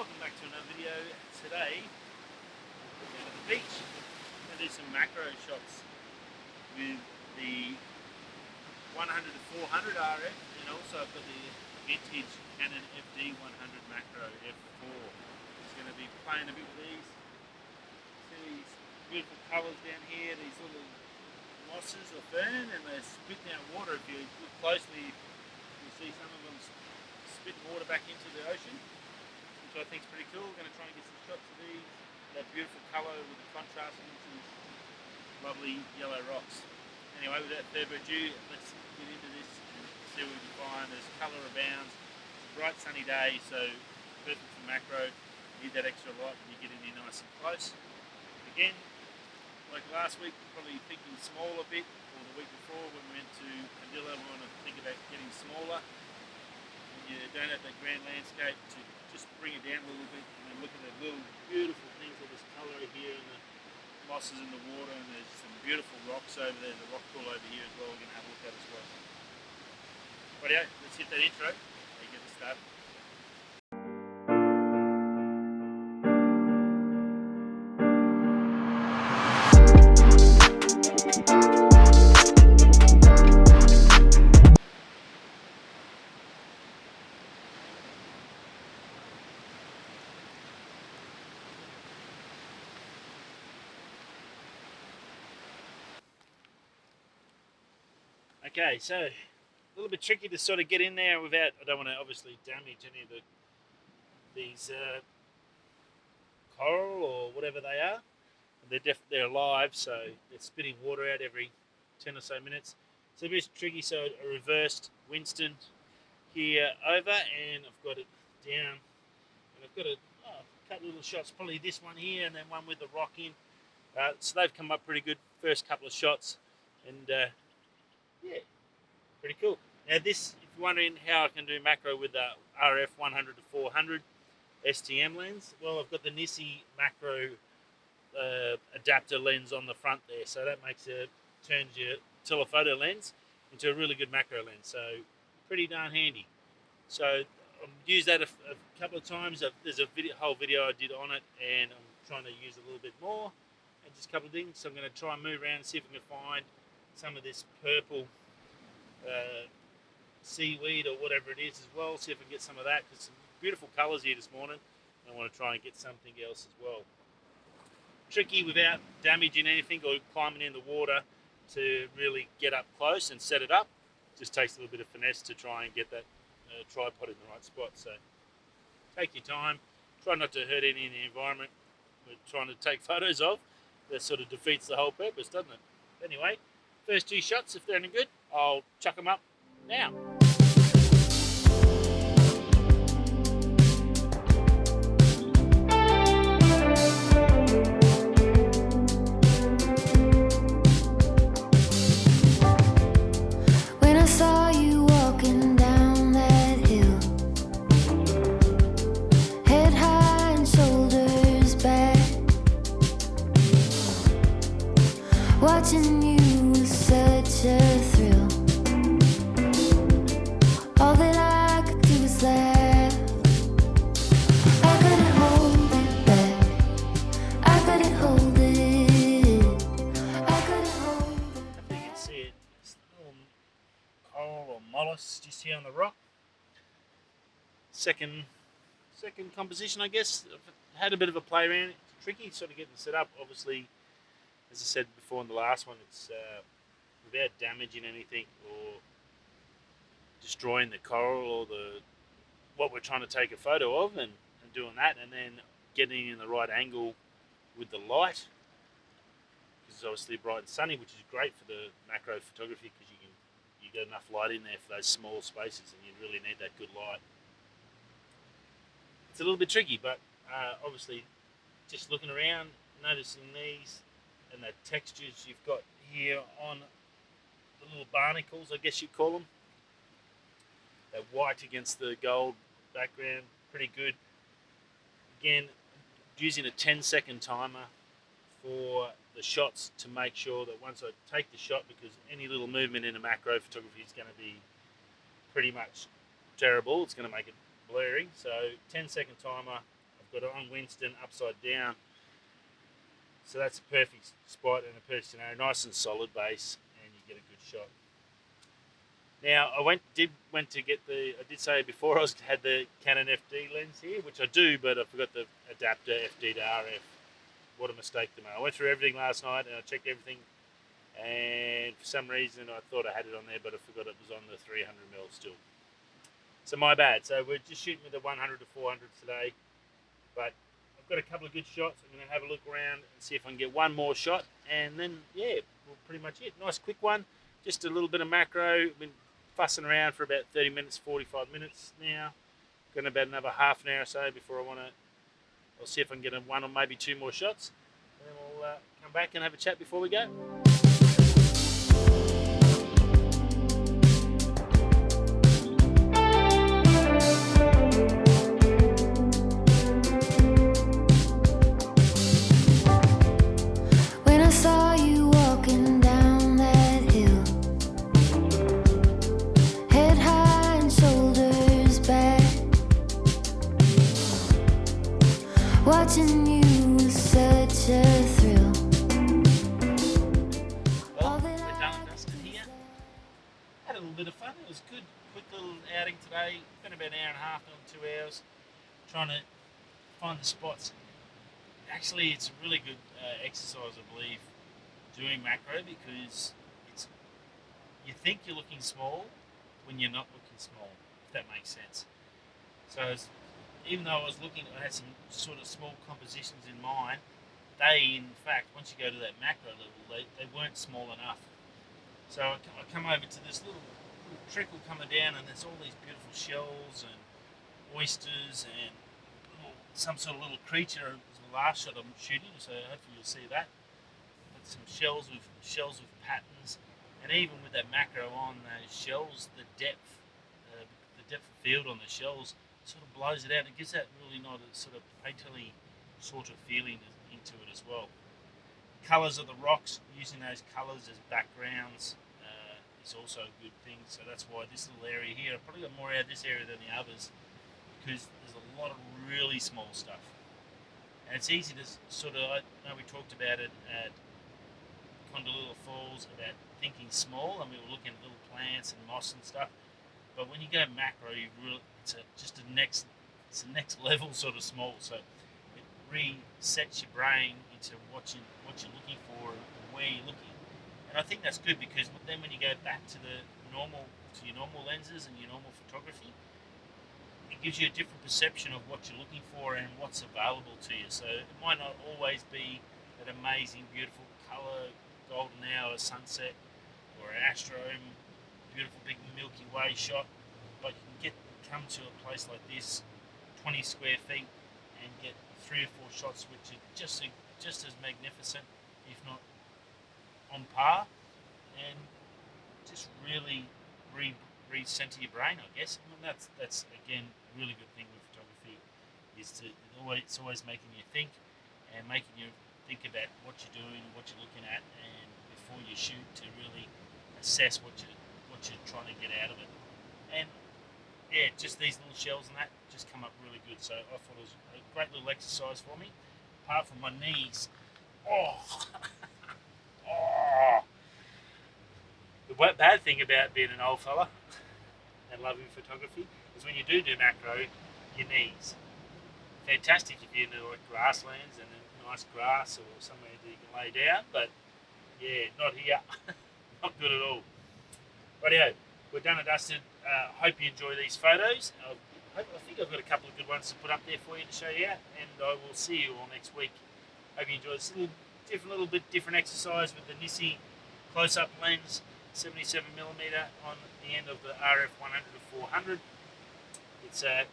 Welcome back to another video. Today, we're down at the beach. I'm going to do some macro shots with the 100 to 400 RF, and also I've got the vintage Canon FD 100 macro f4. Just going to be playing a bit with these. See these beautiful colours down here, these little mosses or fern, and they're spitting out water. If you look closely, you'll see some of them spitting water back into the ocean, which I think is pretty cool. We're going to try and get some shots of these, that beautiful colour with the contrast into these lovely yellow rocks. Anyway, without further ado, let's get into this and see what we can find. There's colour abounds. It's a bright sunny day, so perfect for macro. You need that extra light when you get in here nice and close. Again, like last week, probably thinking small a bit, or the week before when we went to Andilla, we want to think about getting smaller. You don't have that grand landscape to just bring it down a little bit, and then look at the little beautiful things like this colour here and the mosses in the water, and there's some beautiful rocks over there, the rock pool over here as well we're going to have a look at as well. Rightio, let's hit that intro and get this started. Okay, so a little bit tricky to sort of get in there without, I don't want to obviously damage any of these coral or whatever they are. They're alive, so they're spitting water out every 10 or so minutes. So a bit tricky, so I reversed Winston here over, and I've got it down, and I've got to cut little shots, probably this one here and then one with the rock in. So they've come up pretty good, first couple of shots, and yeah, pretty cool. Now this, if you're wondering how I can do macro with the RF 100 to 400 STM lens, well, I've got the NIsi macro adapter lens on the front there, so that turns your telephoto lens into a really good macro lens, so pretty darn handy. So I've used that a couple of times. There's a whole video I did on it, and I'm trying to use a little bit more, and just a couple of things. So I'm going to try and move around and see if I can find some of this purple seaweed or whatever it is as well, see if I can get some of that, because some beautiful colours here this morning. I want to try and get something else as well. Tricky without damaging anything or climbing in the water to really get up close and set it up. Just takes a little bit of finesse to try and get that tripod in the right spot. So take your time, try not to hurt any in the environment we're trying to take photos of. That sort of defeats the whole purpose, doesn't it? Anyway, first two shots, if they're any good, I'll chuck them up now. When I saw you walking down that hill, head high and shoulders back, watching you was such a thrill. All that I could do was laugh. I couldn't hold it back. I couldn't hold it. I couldn't hold it. Hopefully you can see it. It's a little coral or mollusk just here on the rock. Second composition, I guess. I've had a bit of a play around. It's tricky sort of getting it set up. Obviously, as I said before in the last one, it's without damaging anything or destroying the coral or what we're trying to take a photo of, and doing that, and then getting in the right angle with the light, because it's obviously bright and sunny, which is great for the macro photography, because you get enough light in there for those small spaces, and you really need that good light. It's a little bit tricky, but obviously just looking around, noticing these and the textures you've got here on the little barnacles, I guess you'd call them. That white against the gold background, pretty good. Again, using a 10-second timer for the shots to make sure that once I take the shot, because any little movement in a macro photography is going to be pretty much terrible, it's going to make it blurry. So 10-second timer, got it on Winston upside down. So that's a perfect spot and a perfect scenario. Nice and solid base, and you get a good shot. Now I went to get the. I did say before I had the Canon FD lens here, which I do, but I forgot the adapter FD to RF. What a mistake to make. I went through everything last night and I checked everything, and for some reason I thought I had it on there, but I forgot it was on the 300mm still. So my bad. So we're just shooting with the 100 to 400 today, but I've got a couple of good shots. I'm going to have a look around and see if I can get one more shot, and then yeah, well, pretty much it. Nice quick one, just a little bit of macro. Been fussing around for about 30 minutes, 45 minutes now. Got about another half an hour or so before I want to. I'll see if I can get one or maybe two more shots, and then we'll come back and have a chat before we go. When I saw you walking down that hill, head high and shoulders back, watching you was such a thrill. Well, we're done and dusted here. Had a little bit of fun. It was good, quick little outing today. Been about an hour and a half, not 2 hours, trying to find the spots. Actually, it's a really good exercise, I believe, doing macro, because you think you're looking small when you're not looking small, if that makes sense. So even though I was looking, I had some sort of small compositions in mind, they, in fact, once you go to that macro level, they weren't small enough. So I come over to this little trickle coming down, and there's all these beautiful shells and oysters and some sort of little creature. It was the last shot I'm shooting, so hopefully you'll see that. But some shells with patterns, and even with that macro on those shells, the depth of field on the shells sort of blows it out. It gives that really nice sort of painterly sort of feeling into it as well. Colours of the rocks, using those colours as backgrounds is also a good thing. So that's why this little area here, I probably got more out of this area than the others, because there's a lot of really small stuff. And it's easy to sort of, I know we talked about it at Condolilla Falls about thinking small, and we were looking at little plants and moss and stuff. But when you go macro, it's a next level sort of small. So it resets your brain into what you're looking for and where you're looking. And I think that's good, because then when you go back to your normal lenses and your normal photography, it gives you a different perception of what you're looking for and what's available to you. So it might not always be that amazing, beautiful colour, golden hour, sunset, or an astrome, beautiful big Milky Way shot, but you can come to a place like this, 20 square feet, and get 3 or 4 shots which are just as magnificent, if not on par, and just really recenter your brain, I guess. I mean, that's again a really good thing with photography, is it's always making you think, and making you think about what you're doing, what you're looking at, and before you shoot, to really assess what you're trying to get out of it. And yeah, just these little shells and that just come up really good. So I thought it was a great little exercise for me. Apart from my knees, the bad thing about being an old fella and loving photography is when you do macro, your knees. Fantastic if you're into like grasslands and a nice grass or somewhere that you can lay down, but yeah, not here. Not good at all. Rightio, we're done and dusted. Hope you enjoy these photos. I think I've got a couple of good ones to put up there for you to show you out, and I will see you all next week. Hope you enjoy this little bit different exercise with the NIsi close-up lens, 77mm on the end of the RF 100 to 400. It's a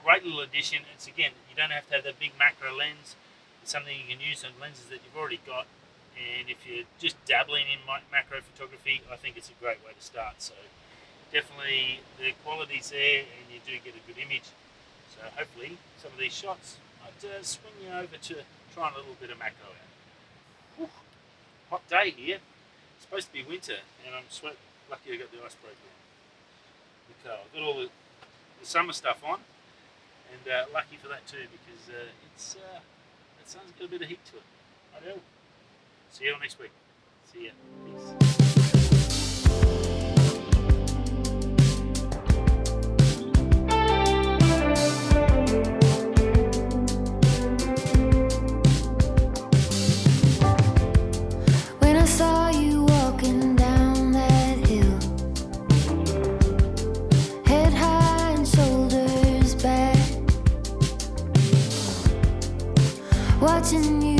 great little addition. It's, again, you don't have to have that big macro lens. It's something you can use on lenses that you've already got. And if you're just dabbling in macro photography, I think it's a great way to start. So definitely the quality's there, and you do get a good image. So hopefully some of these shots might swing you over to trying a little bit of macro out. Whew. Hot day here. It's supposed to be winter, and I'm lucky I got the icebreaker on. Okay, I've got all the summer stuff on, and lucky for that too, because it's that sun's got a bit of heat to it. I do. See you all next week. See ya. Peace. When I saw you walking down that hill, head high and shoulders back, watching you